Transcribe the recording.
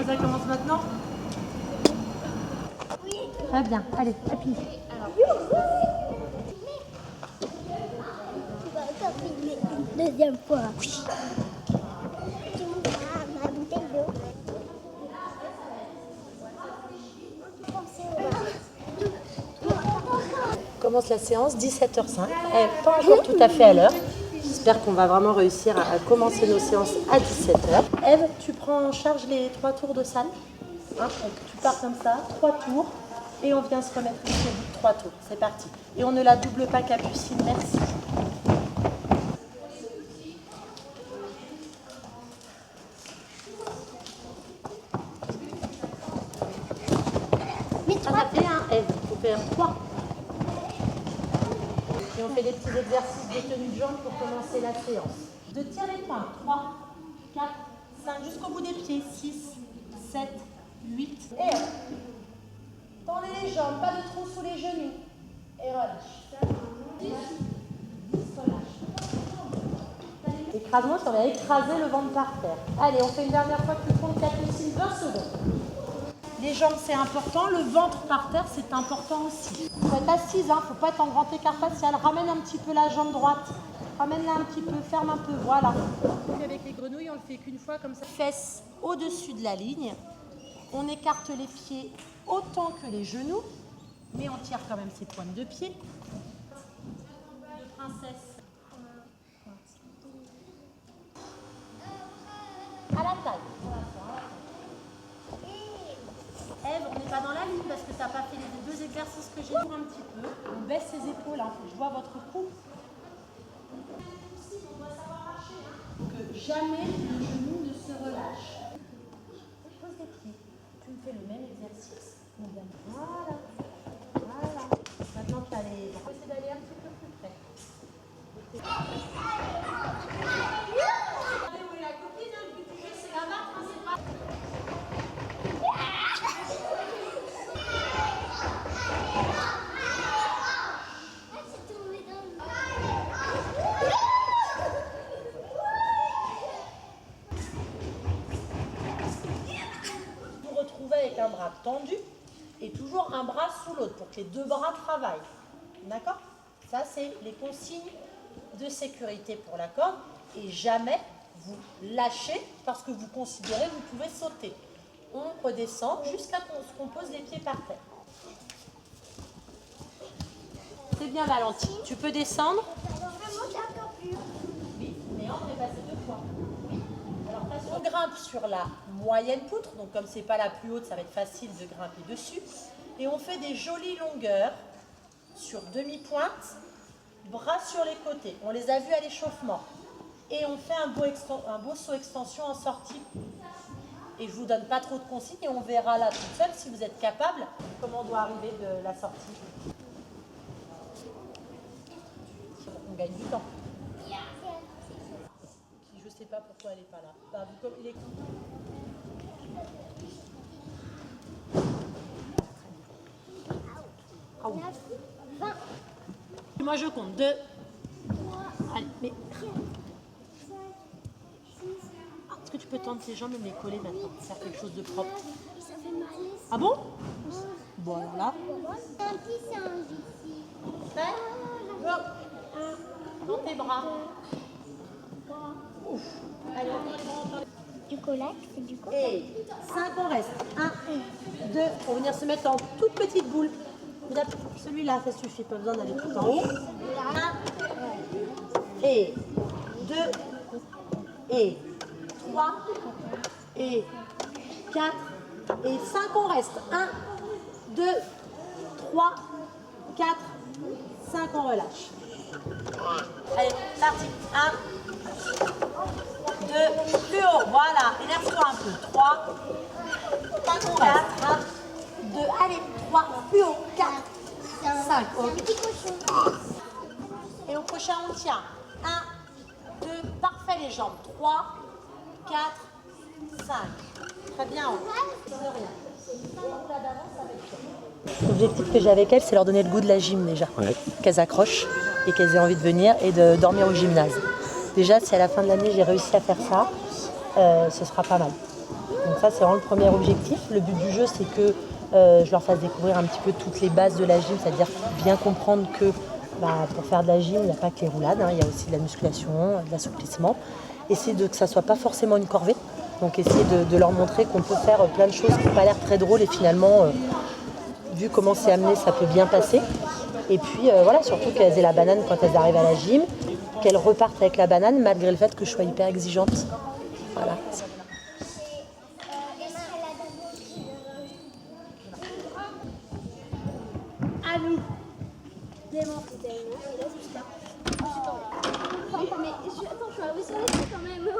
Ça commence maintenant? Oui. Très bien, allez, appuie. Tu vas encore filmer une deuxième fois. Oui. Tu m'ouvres ma bouteille d'eau. On commence la séance 17h05. Elle n'est pas encore tout à fait à l'heure. J'espère qu'on va vraiment réussir à commencer nos séances à 17h. Eve, tu prends en charge les 3 tours de salle. Hein, donc tu pars comme ça, 3 tours. Et on vient se remettre ici au bout de 3 tours. C'est parti. Et on ne la double pas, Capucine. Merci. On a fait un Eve. Il faut faire 3. Et on fait des petits exercices de tenue de jambes pour commencer la séance. De tir les poings, 3, 4, 5, jusqu'au bout des pieds, 6, 7, 8. Et tendez les jambes, pas de trou sous les genoux. Et relâche. 10, relâche. Écrase-moi, on va écraser le ventre par terre. Allez, on fait une dernière fois que tu comptes, Capucine, 20 secondes. Les jambes, c'est important. Le ventre par terre, c'est important aussi. Il faut être assise, il ne faut pas être en grand écart facial. Ramène un petit peu la jambe droite. Ramène-la un petit peu, ferme un peu, voilà. Avec les grenouilles, on ne le fait qu'une fois comme ça. Fesses au-dessus de la ligne. On écarte les pieds autant que les genoux, mais on tire quand même ses pointes de pied. De princesse. À la taille. Eve, on n'est pas dans la ligne parce que tu n'as pas fait les 2 exercices que j'ai dit un petit peu. On baisse ses épaules, hein. Je vois votre cou. On doit savoir marcher, hein. Que jamais le genou ne se relâche. Pose les pieds. Tu me fais le même exercice. Voilà. Voilà. Maintenant tu as les bras. Essaye d'aller un petit peu plus près. Regardez où est la copine, hein. Le but du jeu c'est la battre, hein. C'est pas... Avec un bras tendu et toujours un bras sous l'autre pour que les 2 bras travaillent. D'accord? Ça, c'est les consignes de sécurité pour la corde. Et jamais vous lâchez parce que vous considérez que vous pouvez sauter. On redescend jusqu'à ce qu'on pose les pieds par terre. C'est bien ralenti. Tu peux descendre? Oui, mais on est passé 2 fois. Alors, on grimpe sur la moyenne poutre, donc comme c'est pas la plus haute, ça va être facile de grimper dessus. Et on fait des jolies longueurs sur demi-pointe, bras sur les côtés. On les a vus à l'échauffement. Et on fait un beau saut extension en sortie. Et je vous donne pas trop de consignes et on verra là toute seule si vous êtes capable comment on doit arriver de la sortie. On gagne du temps. Je sais pas pourquoi elle n'est pas là. Bah, il est... Ah oui. 20. Moi je compte 2. Allez, mais... Est-ce que tu peux tendre tes jambes et me les coller maintenant? Faire quelque chose de propre. Ça fait mal. Ah bon? Bon alors là. Un petit singe ici. Prêt? Dans tes bras. Ouf. Allez, Du colac, c'est du colac. et 5, on reste. 1, 2, on va venir se mettre en toute petite boule. Celui-là, ça suffit, pas besoin d'aller tout en haut. 1, et 2, et 3, et 4, et 5, on reste. 1, 2, 3, 4, 5, on relâche. Allez, parti. 1, 2, plus haut, voilà, énerve-toi un peu. 3, 5, on reste. 1, 2, allez, 3, plus haut, 4, 5, ok. Et au prochain, on tient. 1, 2, parfait les jambes. 3, 4, 5. Très bien. L'objectif que j'ai avec elles, c'est leur donner le goût de la gym déjà. Ouais. Qu'elles accrochent et qu'elles aient envie de venir et de dormir au gymnase. Déjà, si à la fin de l'année, j'ai réussi à faire ça, ce sera pas mal. Donc ça, c'est vraiment le premier objectif. Le but du jeu, c'est que je leur fasse découvrir un petit peu toutes les bases de la gym, c'est-à-dire bien comprendre que pour faire de la gym, il n'y a pas que les roulades, il y a aussi de la musculation, de l'assouplissement. Essayer que ça ne soit pas forcément une corvée. Donc essayer de leur montrer qu'on peut faire plein de choses qui n'ont pas l'air très drôles et finalement, vu comment c'est amené, ça peut bien passer. Et puis voilà, surtout qu'elles aient la banane quand elles arrivent à la gym, qu'elles repartent avec la banane malgré le fait que je sois hyper exigeante. Voilà. À nous. Clément, c'était et là, c'est super. Je suis tombée. Mais attends, je suis arrivée sur les quand même.